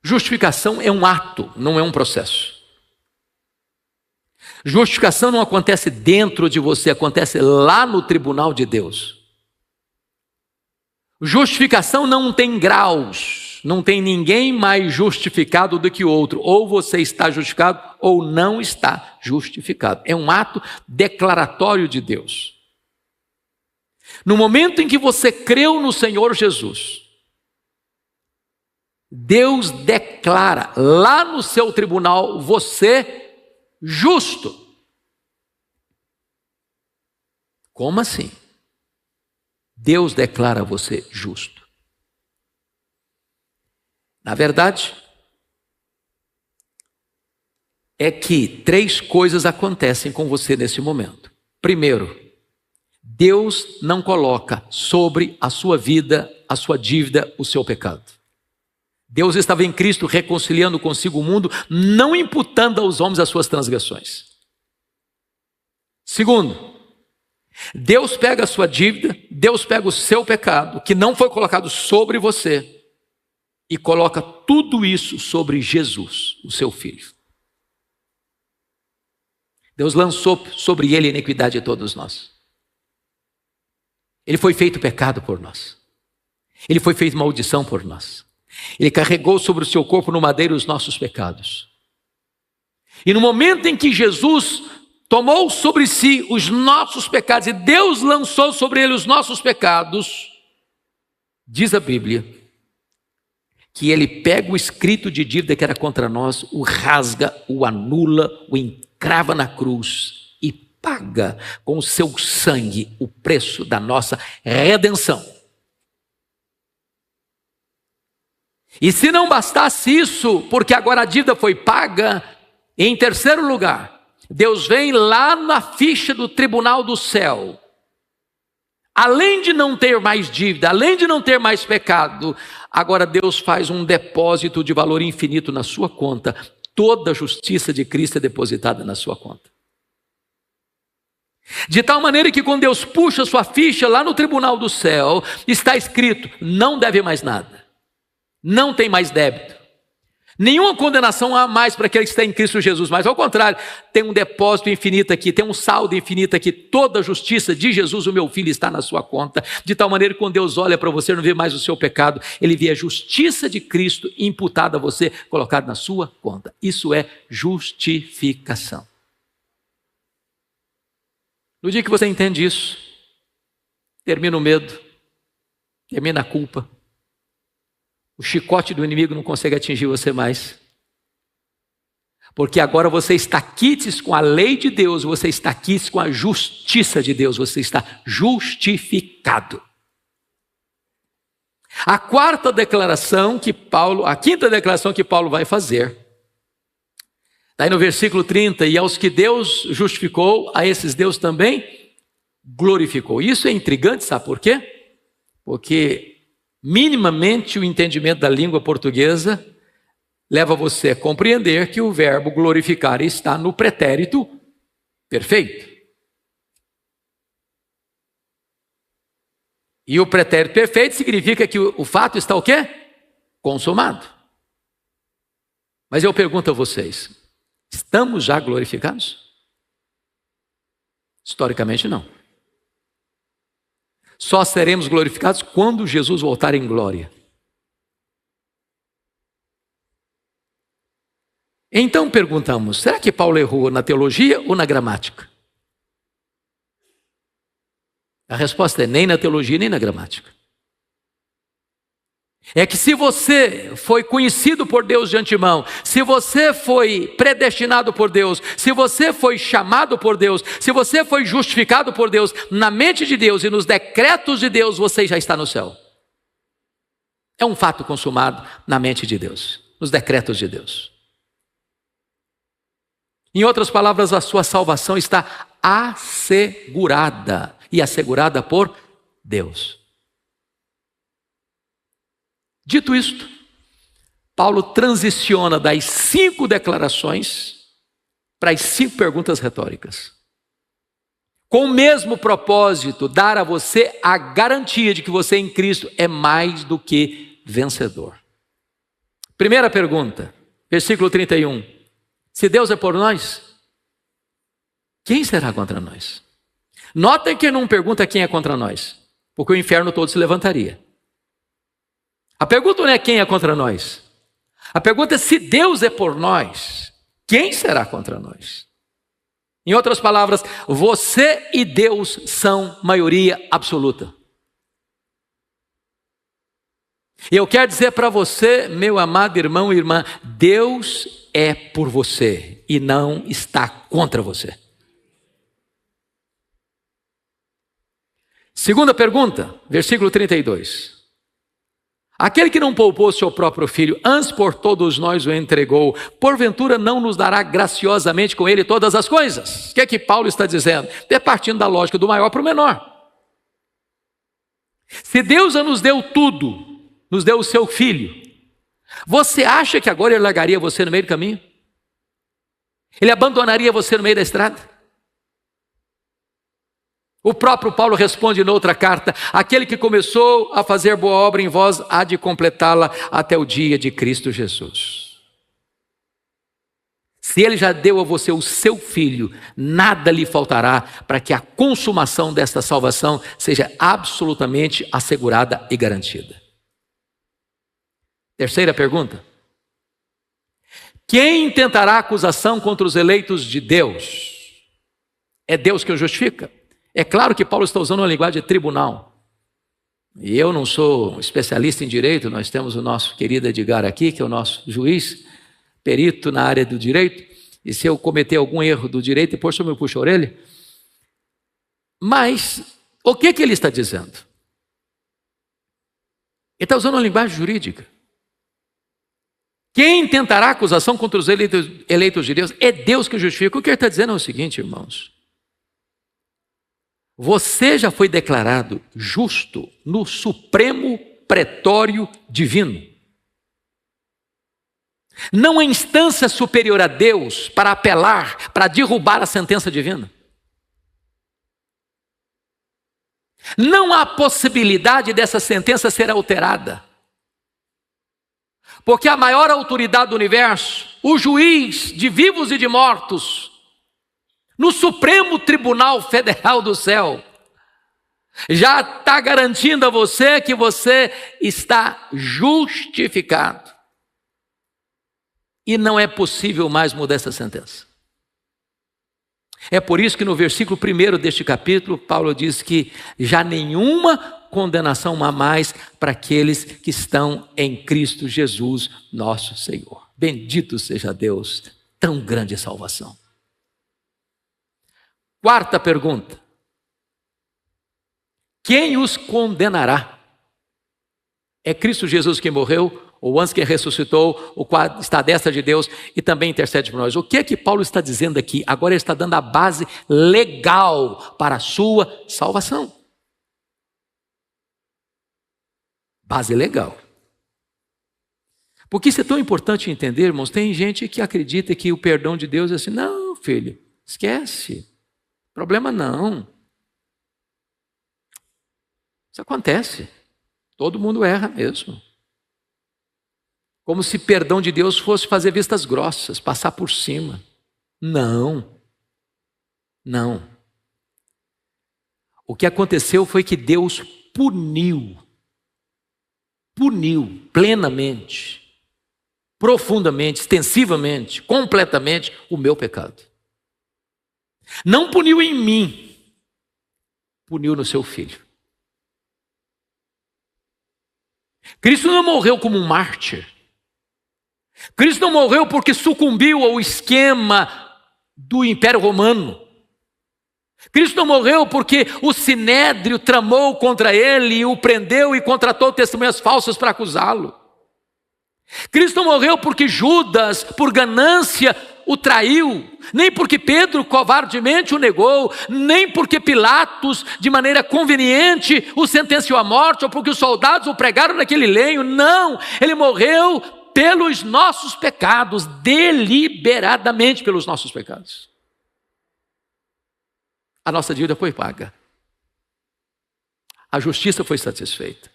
Justificação é um ato, não é um processo. Justificação não acontece dentro de você, acontece lá no tribunal de Deus. Justificação não tem graus, não tem ninguém mais justificado do que o outro. Ou você está justificado ou não está justificado. É um ato declaratório de Deus. No momento em que você creu no Senhor Jesus, Deus declara lá no seu tribunal você justo. Como assim? Deus declara você justo. Na verdade, é que 3 coisas acontecem com você nesse momento. Primeiro, Deus não coloca sobre a sua vida, a sua dívida, o seu pecado. Deus estava em Cristo reconciliando consigo o mundo, não imputando aos homens as suas transgressões. Segundo, Deus pega a sua dívida, Deus pega o seu pecado, que não foi colocado sobre você, e coloca tudo isso sobre Jesus, o seu Filho. Deus lançou sobre ele a iniquidade de todos nós. Ele foi feito pecado por nós. Ele foi feito maldição por nós. Ele carregou sobre o seu corpo no madeiro os nossos pecados. E no momento em que Jesus tomou sobre si os nossos pecados e Deus lançou sobre ele os nossos pecados, diz a Bíblia que ele pega o escrito de dívida que era contra nós, o rasga, o anula, o encrava na cruz e paga com o seu sangue o preço da nossa redenção. E se não bastasse isso, porque agora a dívida foi paga, em terceiro lugar, Deus vem lá na ficha do tribunal do céu. Além de não ter mais dívida, além de não ter mais pecado, agora Deus faz um depósito de valor infinito na sua conta. Toda a justiça de Cristo é depositada na sua conta. De tal maneira que quando Deus puxa sua ficha lá no tribunal do céu, está escrito: não deve mais nada. Não tem mais débito. Nenhuma condenação há mais para aquele que está em Cristo Jesus, mas ao contrário, tem um depósito infinito aqui, tem um saldo infinito aqui. Toda a justiça de Jesus, o meu filho, está na sua conta. De tal maneira que quando Deus olha para você, não vê mais o seu pecado, Ele vê a justiça de Cristo imputada a você, colocada na sua conta. Isso é justificação. No dia que você entende isso, termina o medo, termina a culpa. O chicote do inimigo não consegue atingir você mais. Porque agora você está quites com a lei de Deus, você está quites com a justiça de Deus, você está justificado. A quinta declaração que Paulo vai fazer, está aí no versículo 30, e aos que Deus justificou, a esses Deus também glorificou. Isso é intrigante, sabe por quê? Porque minimamente o entendimento da língua portuguesa leva você a compreender que o verbo glorificar está no pretérito perfeito. E o pretérito perfeito significa que o fato está o quê? Consumado. Mas eu pergunto a vocês, estamos já glorificados? Historicamente não. Só seremos glorificados quando Jesus voltar em glória. Então perguntamos, será que Paulo errou na teologia ou na gramática? A resposta é nem na teologia nem na gramática. É que se você foi conhecido por Deus de antemão, se você foi predestinado por Deus, se você foi chamado por Deus, se você foi justificado por Deus, na mente de Deus e nos decretos de Deus, você já está no céu. É um fato consumado na mente de Deus, nos decretos de Deus. Em outras palavras, a sua salvação está assegurada, e assegurada por Deus. Dito isto, Paulo transiciona das 5 declarações para as 5 perguntas retóricas. Com o mesmo propósito, dar a você a garantia de que você em Cristo é mais do que vencedor. Primeira pergunta, versículo 31. Se Deus é por nós, quem será contra nós? Notem que não pergunta quem é contra nós, porque o inferno todo se levantaria. A pergunta não é quem é contra nós. A pergunta é se Deus é por nós, quem será contra nós? Em outras palavras, você e Deus são maioria absoluta. E eu quero dizer para você, meu amado irmão e irmã, Deus é por você e não está contra você. Segunda pergunta, versículo 32. Aquele que não poupou seu próprio filho, antes por todos nós o entregou, porventura não nos dará graciosamente com ele todas as coisas? O que é que Paulo está dizendo? É partindo da lógica do maior para o menor. Se Deus já nos deu tudo, nos deu o seu filho, você acha que agora ele largaria você no meio do caminho? Ele abandonaria você no meio da estrada? O próprio Paulo responde noutra carta: aquele que começou a fazer boa obra em vós há de completá-la até o dia de Cristo Jesus. Se ele já deu a você o seu filho, nada lhe faltará para que a consumação desta salvação seja absolutamente assegurada e garantida. Terceira pergunta: quem intentará acusação contra os eleitos de Deus? É Deus que o justifica. É claro que Paulo está usando uma linguagem de tribunal. E eu não sou especialista em direito, nós temos o nosso querido Edgar aqui, que é o nosso juiz, perito na área do direito, e se eu cometer algum erro do direito, depois eu me puxo a orelha. Mas, o que ele está dizendo? Ele está usando uma linguagem jurídica. Quem tentará acusação contra os eleitos de Deus? É Deus que justifica. O que ele está dizendo é o seguinte, irmãos. Você já foi declarado justo no supremo pretório divino. Não há instância superior a Deus para apelar, para derrubar a sentença divina. Não há possibilidade dessa sentença ser alterada. Porque a maior autoridade do universo, o juiz de vivos e de mortos, no Supremo Tribunal Federal do céu, já está garantindo a você que você está justificado. E não é possível mais mudar essa sentença. É por isso que no versículo 1 deste capítulo, Paulo diz que já nenhuma condenação há mais para aqueles que estão em Cristo Jesus, nosso Senhor. Bendito seja Deus, tão grande salvação. Quarta pergunta: quem os condenará? É Cristo Jesus quem morreu, ou antes quem ressuscitou, o qual está à destra de Deus e também intercede por nós. O que é que Paulo está dizendo aqui? Agora ele está dando a base legal para a sua salvação. Base legal. Por que isso é tão importante entender, irmãos? Tem gente que acredita que o perdão de Deus é assim, não, filho, esquece. Problema não. Isso acontece. Todo mundo erra mesmo. Como se perdão de Deus fosse fazer vistas grossas, passar por cima. Não. Não. O que aconteceu foi que Deus puniu plenamente, profundamente, extensivamente, completamente o meu pecado. Não puniu em mim, puniu no seu filho. Cristo não morreu como um mártir. Cristo não morreu porque sucumbiu ao esquema do Império Romano. Cristo não morreu porque o Sinédrio tramou contra ele e o prendeu e contratou testemunhas falsas para acusá-lo. Cristo não morreu porque Judas, por ganância, o traiu, nem porque Pedro covardemente o negou, nem porque Pilatos, de maneira conveniente, o sentenciou à morte, ou porque os soldados o pregaram naquele lenho. Não, ele morreu pelos nossos pecados, deliberadamente pelos nossos pecados. A nossa dívida foi paga. A justiça foi satisfeita.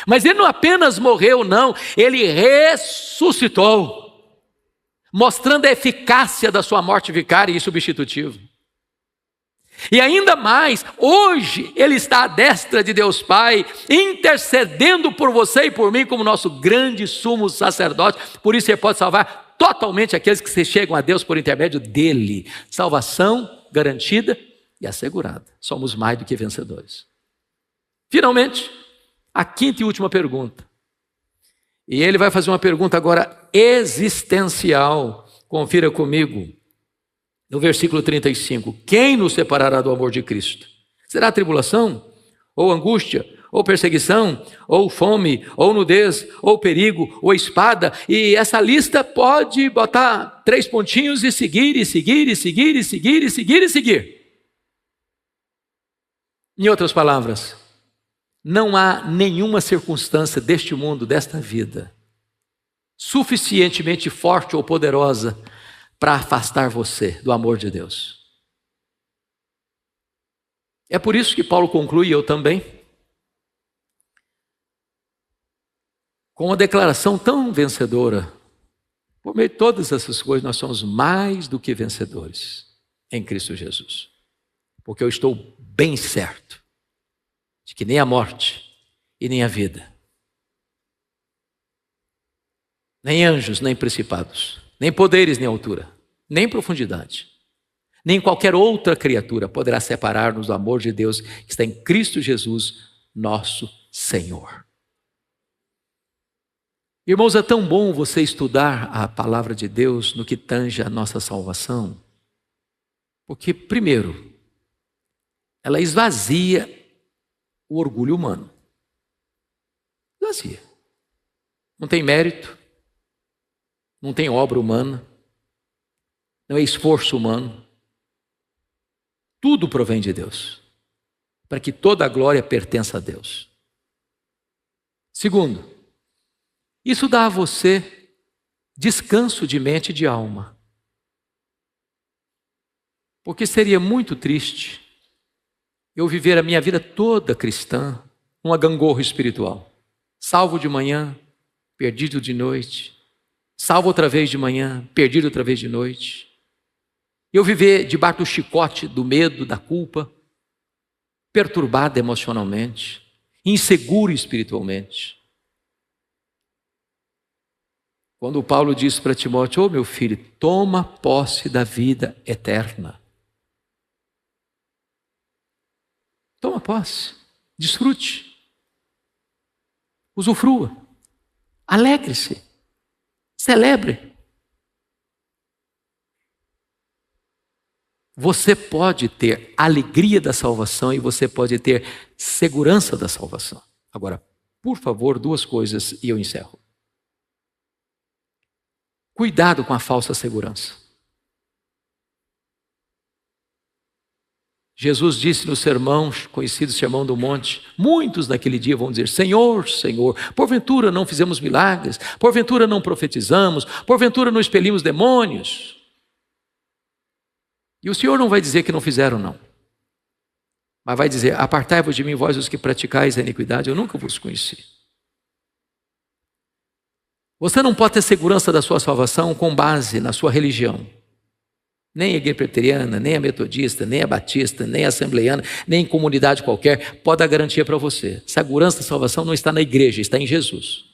Mas ele não apenas morreu, não, ele ressuscitou, mostrando a eficácia da sua morte vicária e substitutiva. E ainda mais, hoje ele está à destra de Deus Pai, intercedendo por você e por mim como nosso grande sumo sacerdote. Por isso ele pode salvar totalmente aqueles que se chegam a Deus por intermédio dele. Salvação garantida e assegurada. Somos mais do que vencedores. Finalmente, a quinta e última pergunta. E ele vai fazer uma pergunta agora existencial. Confira comigo. No versículo 35, quem nos separará do amor de Cristo? Será tribulação, ou angústia, ou perseguição, ou fome, ou nudez, ou perigo, ou espada? E essa lista pode botar 3 pontinhos e seguir, e seguir, e seguir, e seguir, e seguir, e seguir. Em outras palavras, não há nenhuma circunstância deste mundo, desta vida, suficientemente forte ou poderosa para afastar você do amor de Deus. É por isso que Paulo conclui, eu também, com uma declaração tão vencedora. Por meio de todas essas coisas, nós somos mais do que vencedores em Cristo Jesus. Porque eu estou bem certo de que nem a morte e nem a vida, nem anjos, nem principados, nem poderes, nem altura, nem profundidade, nem qualquer outra criatura poderá separar-nos do amor de Deus que está em Cristo Jesus, nosso Senhor. Irmãos, é tão bom você estudar a palavra de Deus no que tange a nossa salvação, porque, primeiro, ela esvazia o orgulho humano. Esvazia. Não tem mérito, não tem obra humana, não é esforço humano. Tudo provém de Deus, para que toda a glória pertença a Deus. Segundo, isso dá a você descanso de mente e de alma. Porque seria muito triste eu viver a minha vida toda cristã numa gangorra espiritual. Salvo de manhã, perdido de noite. Salvo outra vez de manhã, perdido outra vez de noite. Eu viver debaixo do chicote do medo, da culpa, perturbado emocionalmente, inseguro espiritualmente. Quando Paulo disse para Timóteo: meu filho, toma posse da vida eterna. Toma posse, desfrute, usufrua, alegre-se, celebre. Você pode ter alegria da salvação e você pode ter segurança da salvação. Agora, por favor, 2 coisas e eu encerro. Cuidado com a falsa segurança. Jesus disse no sermão, conhecido Sermão do Monte, muitos naquele dia vão dizer: Senhor, Senhor, porventura não fizemos milagres, porventura não profetizamos, porventura não expelimos demônios. E o Senhor não vai dizer que não fizeram, não. Mas vai dizer: apartai-vos de mim, vós os que praticais a iniquidade, eu nunca vos conheci. Você não pode ter segurança da sua salvação com base na sua religião. Nem a igreja presbiteriana, nem a metodista, nem a batista, nem a assembleiana, nem em comunidade qualquer pode dar garantia para você. Segurança da salvação não está na igreja, está em Jesus.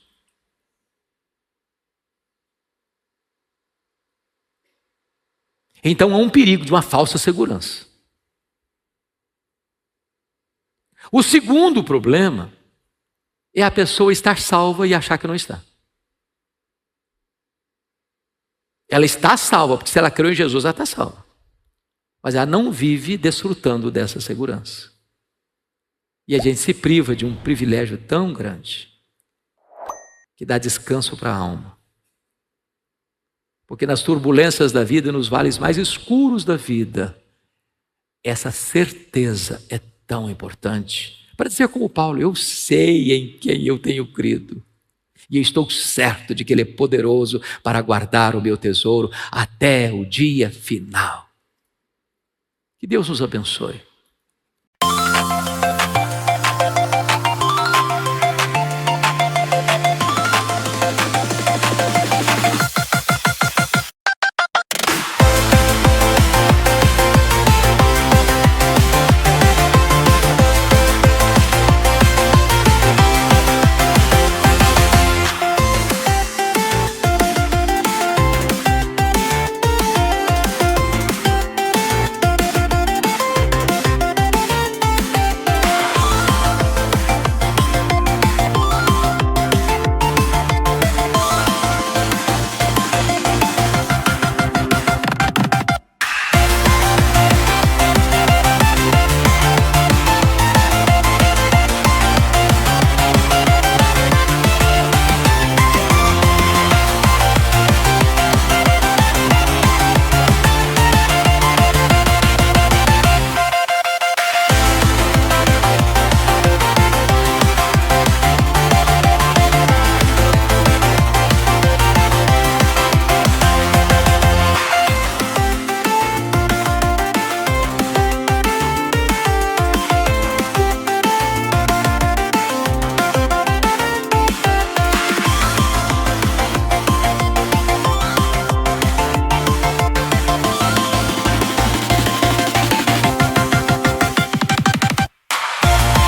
Então há um perigo de uma falsa segurança. O segundo problema é a pessoa estar salva e achar que não está. Ela está salva, porque se ela creu em Jesus, ela está salva. Mas ela não vive desfrutando dessa segurança. E a gente se priva de um privilégio tão grande, que dá descanso para a alma. Porque nas turbulências da vida, nos vales mais escuros da vida, essa certeza é tão importante. Para dizer como Paulo: eu sei em quem eu tenho crido. E eu estou certo de que Ele é poderoso para guardar o meu tesouro até o dia final. Que Deus nos abençoe.